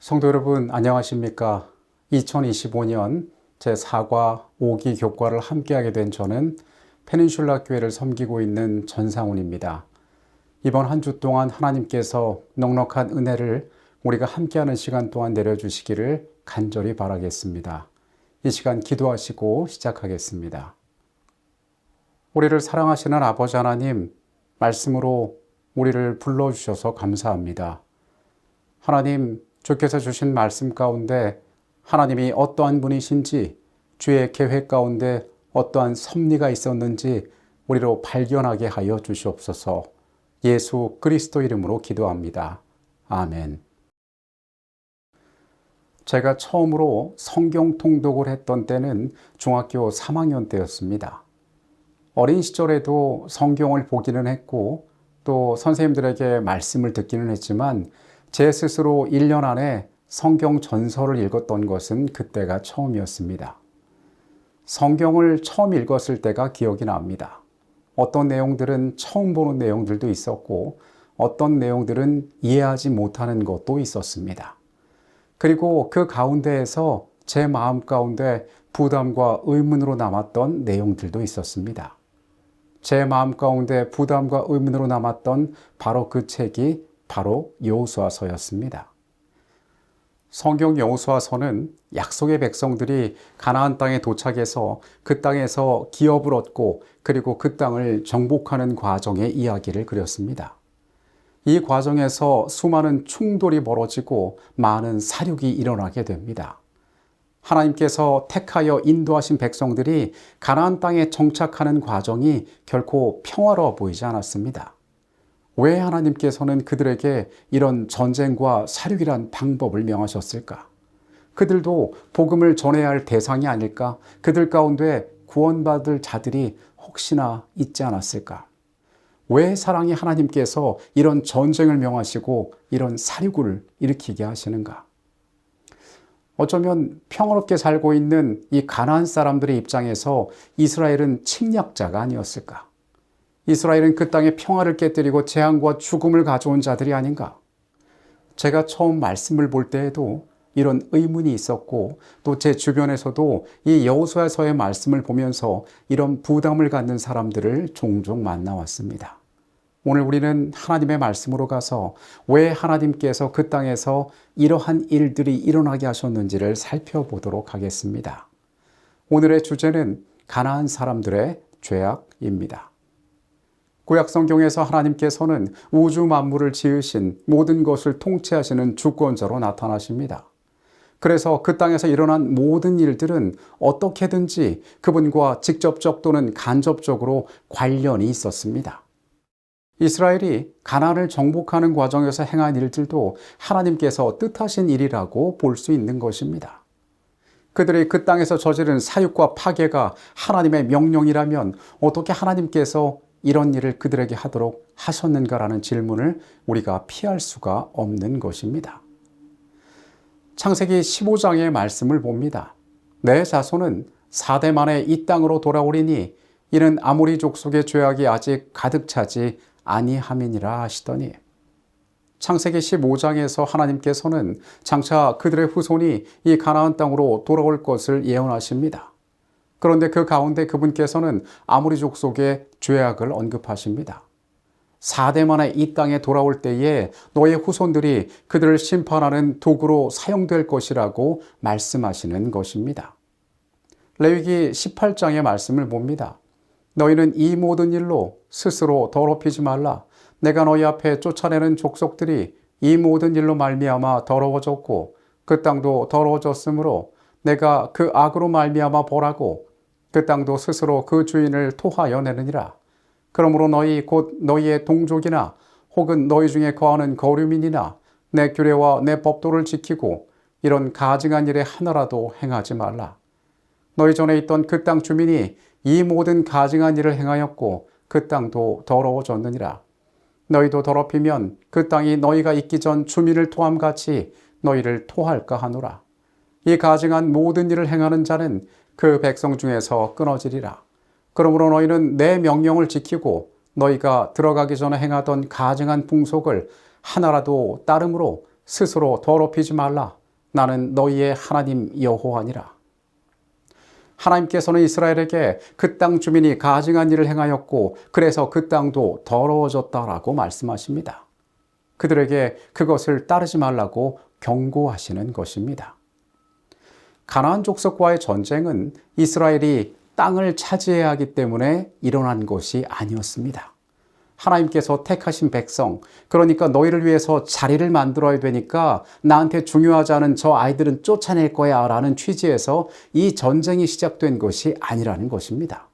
성도 여러분, 안녕하십니까? 2025년 제4과 5기 교과를 함께하게 된 저는 페닌슐라 교회를 섬기고 있는 전상훈입니다. 이번 한 주 동안 하나님께서 넉넉한 은혜를 우리가 함께하는 시간 동안 내려주시기를 간절히 바라겠습니다. 이 시간 기도하시고 시작하겠습니다. 우리를 사랑하시는 아버지 하나님, 말씀으로 우리를 불러주셔서 감사합니다. 하나님, 주께서 주신 말씀 가운데 하나님이 어떠한 분이신지, 주의 계획 가운데 어떠한 섭리가 있었는지 우리로 발견하게 하여 주시옵소서. 예수 그리스도 이름으로 기도합니다. 아멘. 제가 처음으로 성경 통독을 했던 때는 중학교 3학년 때였습니다. 어린 시절에도 성경을 보기는 했고 또 선생님들에게 말씀을 듣기는 했지만 제 스스로 1년 안에 성경 전설을 읽었던 것은 그때가 처음이었습니다. 성경을 처음 읽었을 때가 기억이 납니다. 어떤 내용들은 처음 보는 내용들도 있었고 어떤 내용들은 이해하지 못하는 것도 있었습니다. 그리고 그 가운데에서 제 마음 가운데 부담과 의문으로 남았던 내용들도 있었습니다. 제 마음 가운데 부담과 의문으로 남았던 바로 그 책이 바로 여호수아서였습니다. 성경 여호수아서는 약속의 백성들이 가나안 땅에 도착해서 그 땅에서 기업을 얻고 그리고 그 땅을 정복하는 과정의 이야기를 그렸습니다. 이 과정에서 수많은 충돌이 벌어지고 많은 사륙이 일어나게 됩니다. 하나님께서 택하여 인도하신 백성들이 가나안 땅에 정착하는 과정이 결코 평화로워 보이지 않았습니다. 왜 하나님께서는 그들에게 이런 전쟁과 사륙이란 방법을 명하셨을까? 그들도 복음을 전해야 할 대상이 아닐까? 그들 가운데 구원받을 자들이 혹시나 있지 않았을까? 왜 사랑의 하나님께서 이런 전쟁을 명하시고 이런 사륙을 일으키게 하시는가? 어쩌면 평화롭게 살고 있는 이 가나안 사람들의 입장에서 이스라엘은 침략자가 아니었을까? 이스라엘은 그 땅에 평화를 깨뜨리고 재앙과 죽음을 가져온 자들이 아닌가? 제가 처음 말씀을 볼 때에도 이런 의문이 있었고 또 제 주변에서도 이 여호수아서의 말씀을 보면서 이런 부담을 갖는 사람들을 종종 만나왔습니다. 오늘 우리는 하나님의 말씀으로 가서 왜 하나님께서 그 땅에서 이러한 일들이 일어나게 하셨는지를 살펴보도록 하겠습니다. 오늘의 주제는 가나안 사람들의 죄악입니다. 구약 성경에서 하나님께서는 우주 만물을 지으신 모든 것을 통치하시는 주권자로 나타나십니다. 그래서 그 땅에서 일어난 모든 일들은 어떻게든지 그분과 직접적 또는 간접적으로 관련이 있었습니다. 이스라엘이 가나안을 정복하는 과정에서 행한 일들도 하나님께서 뜻하신 일이라고 볼 수 있는 것입니다. 그들이 그 땅에서 저지른 사육과 파괴가 하나님의 명령이라면 어떻게 하나님께서 이런 일을 그들에게 하도록 하셨는가라는 질문을 우리가 피할 수가 없는 것입니다. 창세기 15장의 말씀을 봅니다. 내 자손은 4대 만에 이 땅으로 돌아오리니 이는 아모리 족속의 죄악이 아직 가득 차지 아니함이니라 하시더니, 창세기 15장에서 하나님께서는 장차 그들의 후손이 이 가나안 땅으로 돌아올 것을 예언하십니다. 그런데 그 가운데 그분께서는 아모리 족속의 죄악을 언급하십니다. 4대 만에 이 땅에 돌아올 때에 너의 후손들이 그들을 심판하는 도구로 사용될 것이라고 말씀하시는 것입니다. 레위기 18장의 말씀을 봅니다. 너희는 이 모든 일로 스스로 더럽히지 말라. 내가 너희 앞에 쫓아내는 족속들이 이 모든 일로 말미암아 더러워졌고 그 땅도 더러워졌으므로 내가 그 악으로 말미암아 벌하고 그 땅도 스스로 그 주인을 토하여 내느니라. 그러므로 너희 곧 너희의 동족이나 혹은 너희 중에 거하는 거류민이나 내 규례와 내 법도를 지키고 이런 가증한 일에 하나라도 행하지 말라. 너희 전에 있던 그 땅 주민이 이 모든 가증한 일을 행하였고 그 땅도 더러워졌느니라. 너희도 더럽히면 그 땅이 너희가 있기 전 주민을 토함같이 너희를 토할까 하노라. 이 가증한 모든 일을 행하는 자는 그 백성 중에서 끊어지리라. 그러므로 너희는 내 명령을 지키고 너희가 들어가기 전에 행하던 가증한 풍속을 하나라도 따름으로 스스로 더럽히지 말라. 나는 너희의 하나님 여호와니라. 하나님께서는 이스라엘에게 그 땅 주민이 가증한 일을 행하였고 그래서 그 땅도 더러워졌다라고 말씀하십니다. 그들에게 그것을 따르지 말라고 경고하시는 것입니다. 가나안 족속과의 전쟁은 이스라엘이 땅을 차지해야 하기 때문에 일어난 것이 아니었습니다. 하나님께서 택하신 백성, 그러니까 너희를 위해서 자리를 만들어야 되니까 나한테 중요하지 않은 저 아이들은 쫓아낼 거야 라는 취지에서 이 전쟁이 시작된 것이 아니라는 것입니다.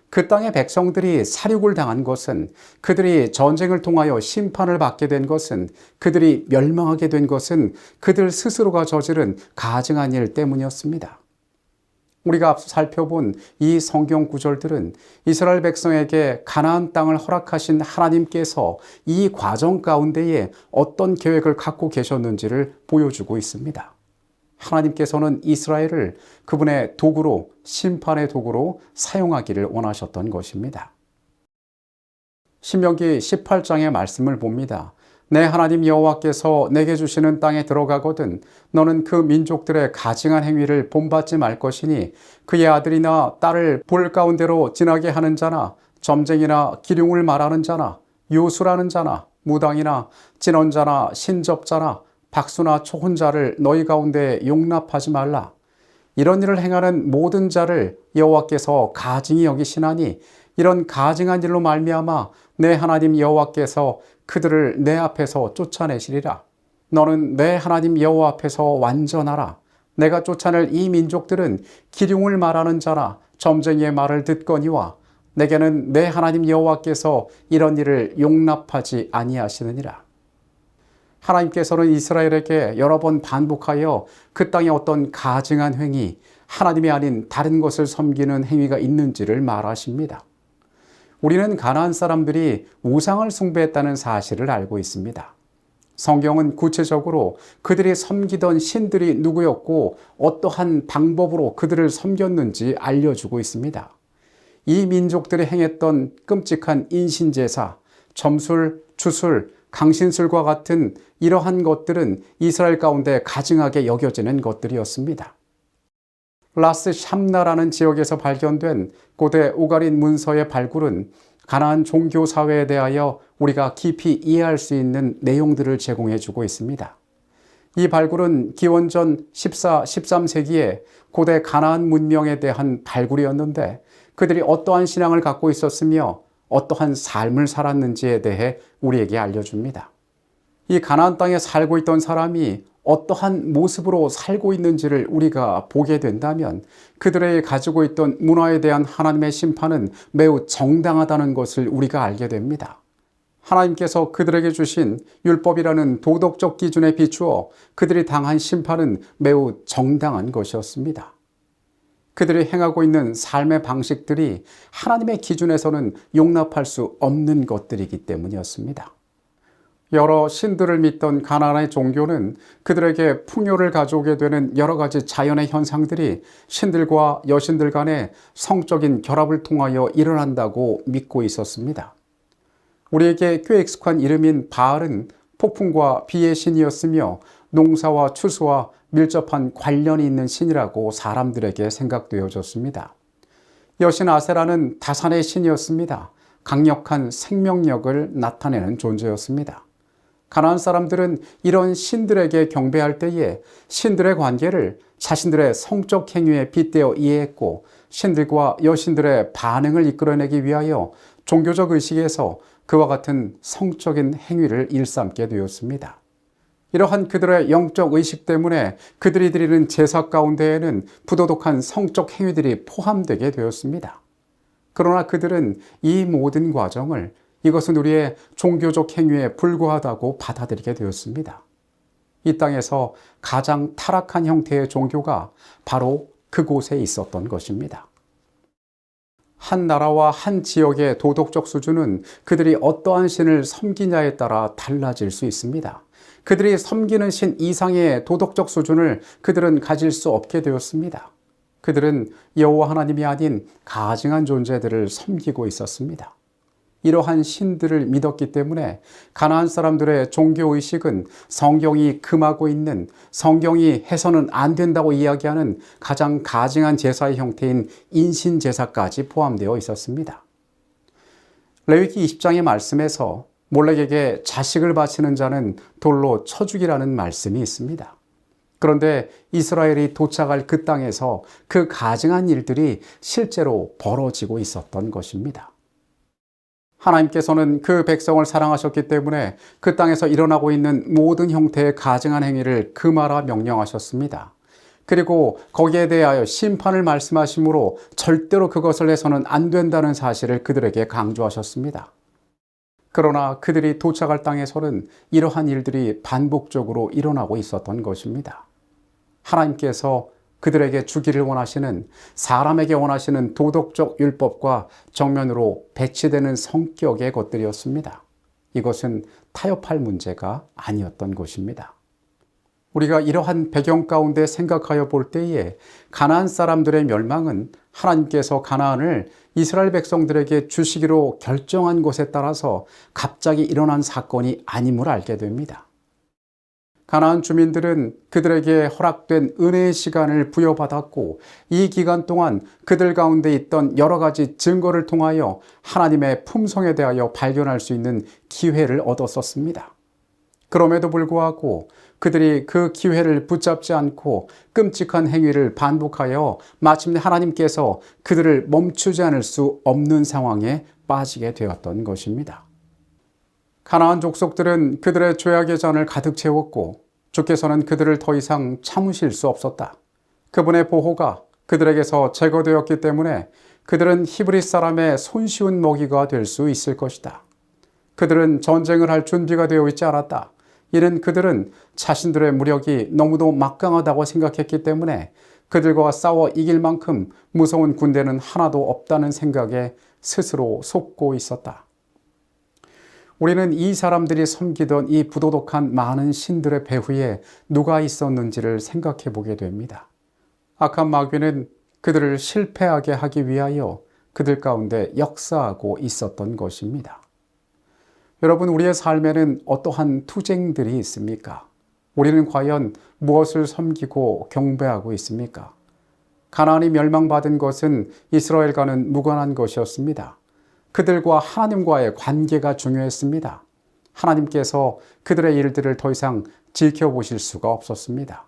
그 땅의 백성들이 살육을 당한 것은, 그들이 전쟁을 통하여 심판을 받게 된 것은, 그들이 멸망하게 된 것은 그들 스스로가 저지른 가증한 일 때문이었습니다. 우리가 앞서 살펴본 이 성경 구절들은 이스라엘 백성에게 가나안 땅을 허락하신 하나님께서 이 과정 가운데에 어떤 계획을 갖고 계셨는지를 보여주고 있습니다. 하나님께서는 이스라엘을 그분의 도구로, 심판의 도구로 사용하기를 원하셨던 것입니다. 신명기 18장의 말씀을 봅니다. 내 하나님 여호와께서 내게 주시는 땅에 들어가거든 너는 그 민족들의 가증한 행위를 본받지 말 것이니 그의 아들이나 딸을 볼 가운데로 지나게 하는 자나 점쟁이나 기륭을 말하는 자나 요술하는 자나 무당이나 진언자나 신접자나 박수나 초혼자를 너희 가운데 용납하지 말라. 이런 일을 행하는 모든 자를 여호와께서 가증히 여기시나니 이런 가증한 일로 말미암아 내 하나님 여호와께서 그들을 내 앞에서 쫓아내시리라. 너는 내 하나님 여호와 앞에서 완전하라. 내가 쫓아낼 이 민족들은 기륭을 말하는 자나 점쟁이의 말을 듣거니와 내게는 내 하나님 여호와께서 이런 일을 용납하지 아니하시느니라. 하나님께서는 이스라엘에게 여러 번 반복하여 그 땅에 어떤 가증한 행위, 하나님이 아닌 다른 것을 섬기는 행위가 있는지를 말하십니다. 우리는 가나안 사람들이 우상을 숭배했다는 사실을 알고 있습니다. 성경은 구체적으로 그들이 섬기던 신들이 누구였고 어떠한 방법으로 그들을 섬겼는지 알려주고 있습니다. 이 민족들이 행했던 끔찍한 인신제사, 점술, 주술, 강신술과 같은 이러한 것들은 이스라엘 가운데 가증하게 여겨지는 것들이었습니다. 라스 샴나라는 지역에서 발견된 고대 우가린 문서의 발굴은 가나안 종교 사회에 대하여 우리가 깊이 이해할 수 있는 내용들을 제공해 주고 있습니다. 이 발굴은 기원전 14, 13세기에 고대 가나안 문명에 대한 발굴이었는데 그들이 어떠한 신앙을 갖고 있었으며 어떠한 삶을 살았는지에 대해 우리에게 알려줍니다. 이 가나안 땅에 살고 있던 사람이 어떠한 모습으로 살고 있는지를 우리가 보게 된다면 그들의 가지고 있던 문화에 대한 하나님의 심판은 매우 정당하다는 것을 우리가 알게 됩니다. 하나님께서 그들에게 주신 율법이라는 도덕적 기준에 비추어 그들이 당한 심판은 매우 정당한 것이었습니다. 그들이 행하고 있는 삶의 방식들이 하나님의 기준에서는 용납할 수 없는 것들이기 때문이었습니다. 여러 신들을 믿던 가나안의 종교는 그들에게 풍요를 가져오게 되는 여러 가지 자연의 현상들이 신들과 여신들 간의 성적인 결합을 통하여 일어난다고 믿고 있었습니다. 우리에게 꽤 익숙한 이름인 바알은 폭풍과 비의 신이었으며 농사와 추수와 밀접한 관련이 있는 신이라고 사람들에게 생각되어졌습니다. 여신 아세라는 다산의 신이었습니다. 강력한 생명력을 나타내는 존재였습니다. 가나안 사람들은 이런 신들에게 경배할 때에 신들의 관계를 자신들의 성적 행위에 빗대어 이해했고 신들과 여신들의 반응을 이끌어내기 위하여 종교적 의식에서 그와 같은 성적인 행위를 일삼게 되었습니다. 이러한 그들의 영적 의식 때문에 그들이 드리는 제사 가운데에는 부도덕한 성적 행위들이 포함되게 되었습니다. 그러나 그들은 이 모든 과정을 이것은 우리의 종교적 행위에 불과하다고 받아들이게 되었습니다. 이 땅에서 가장 타락한 형태의 종교가 바로 그곳에 있었던 것입니다. 한 나라와 한 지역의 도덕적 수준은 그들이 어떠한 신을 섬기냐에 따라 달라질 수 있습니다. 그들이 섬기는 신 이상의 도덕적 수준을 그들은 가질 수 없게 되었습니다. 그들은 여호와 하나님이 아닌 가증한 존재들을 섬기고 있었습니다. 이러한 신들을 믿었기 때문에 가나안 사람들의 종교의식은 성경이 금하고 있는, 성경이 해서는 안 된다고 이야기하는 가장 가증한 제사의 형태인 인신제사까지 포함되어 있었습니다. 레위기 20장의 말씀에서 몰렉에게 자식을 바치는 자는 돌로 쳐 죽이라는 말씀이 있습니다. 그런데 이스라엘이 도착할 그 땅에서 그 가증한 일들이 실제로 벌어지고 있었던 것입니다. 하나님께서는 그 백성을 사랑하셨기 때문에 그 땅에서 일어나고 있는 모든 형태의 가증한 행위를 금하라 명령하셨습니다. 그리고 거기에 대하여 심판을 말씀하시므로 절대로 그것을 해서는 안 된다는 사실을 그들에게 강조하셨습니다. 그러나 그들이 도착할 땅에서는 이러한 일들이 반복적으로 일어나고 있었던 것입니다. 하나님께서 그들에게 주기를 원하시는, 사람에게 원하시는 도덕적 율법과 정면으로 배치되는 성격의 것들이었습니다. 이것은 타협할 문제가 아니었던 것입니다. 우리가 이러한 배경 가운데 생각하여 볼 때에 가나안 사람들의 멸망은 하나님께서 가나안을 이스라엘 백성들에게 주시기로 결정한 것에 따라서 갑자기 일어난 사건이 아님을 알게 됩니다. 가나안 주민들은 그들에게 허락된 은혜의 시간을 부여받았고 이 기간 동안 그들 가운데 있던 여러 가지 증거를 통하여 하나님의 품성에 대하여 발견할 수 있는 기회를 얻었었습니다. 그럼에도 불구하고 그들이 그 기회를 붙잡지 않고 끔찍한 행위를 반복하여 마침내 하나님께서 그들을 멈추지 않을 수 없는 상황에 빠지게 되었던 것입니다. 가나안 족속들은 그들의 죄악의 잔을 가득 채웠고 주께서는 그들을 더 이상 참으실 수 없었다. 그분의 보호가 그들에게서 제거되었기 때문에 그들은 히브리 사람의 손쉬운 먹이가 될 수 있을 것이다. 그들은 전쟁을 할 준비가 되어 있지 않았다. 이는 그들은 자신들의 무력이 너무도 막강하다고 생각했기 때문에 그들과 싸워 이길 만큼 무서운 군대는 하나도 없다는 생각에 스스로 속고 있었다. 우리는 이 사람들이 섬기던 이 부도덕한 많은 신들의 배후에 누가 있었는지를 생각해 보게 됩니다. 악한 마귀는 그들을 실패하게 하기 위하여 그들 가운데 역사하고 있었던 것입니다. 여러분, 우리의 삶에는 어떠한 투쟁들이 있습니까? 우리는 과연 무엇을 섬기고 경배하고 있습니까? 가나안이 멸망받은 것은 이스라엘과는 무관한 것이었습니다. 그들과 하나님과의 관계가 중요했습니다. 하나님께서 그들의 일들을 더 이상 지켜보실 수가 없었습니다.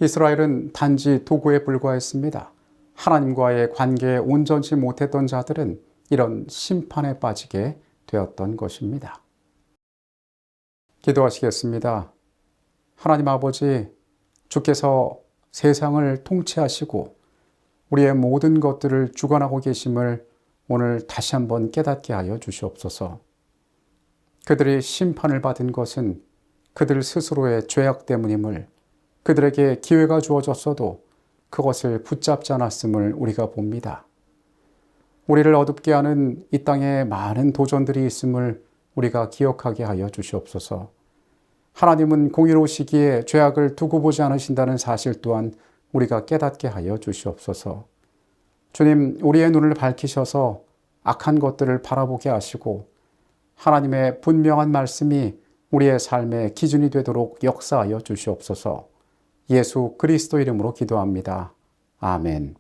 이스라엘은 단지 도구에 불과했습니다. 하나님과의 관계에 온전치 못했던 자들은 이런 심판에 빠지게 되었던 것입니다. 기도하시겠습니다. 하나님 아버지, 주께서 세상을 통치하시고 우리의 모든 것들을 주관하고 계심을 오늘 다시 한번 깨닫게 하여 주시옵소서. 그들이 심판을 받은 것은 그들 스스로의 죄악 때문임을, 그들에게 기회가 주어졌어도 그것을 붙잡지 않았음을 우리가 봅니다. 우리를 어둡게 하는 이 땅에 많은 도전들이 있음을 우리가 기억하게 하여 주시옵소서. 하나님은 공의로우시기에 죄악을 두고 보지 않으신다는 사실 또한 우리가 깨닫게 하여 주시옵소서. 주님, 우리의 눈을 밝히셔서 악한 것들을 바라보게 하시고 하나님의 분명한 말씀이 우리의 삶의 기준이 되도록 역사하여 주시옵소서. 예수 그리스도 이름으로 기도합니다. 아멘.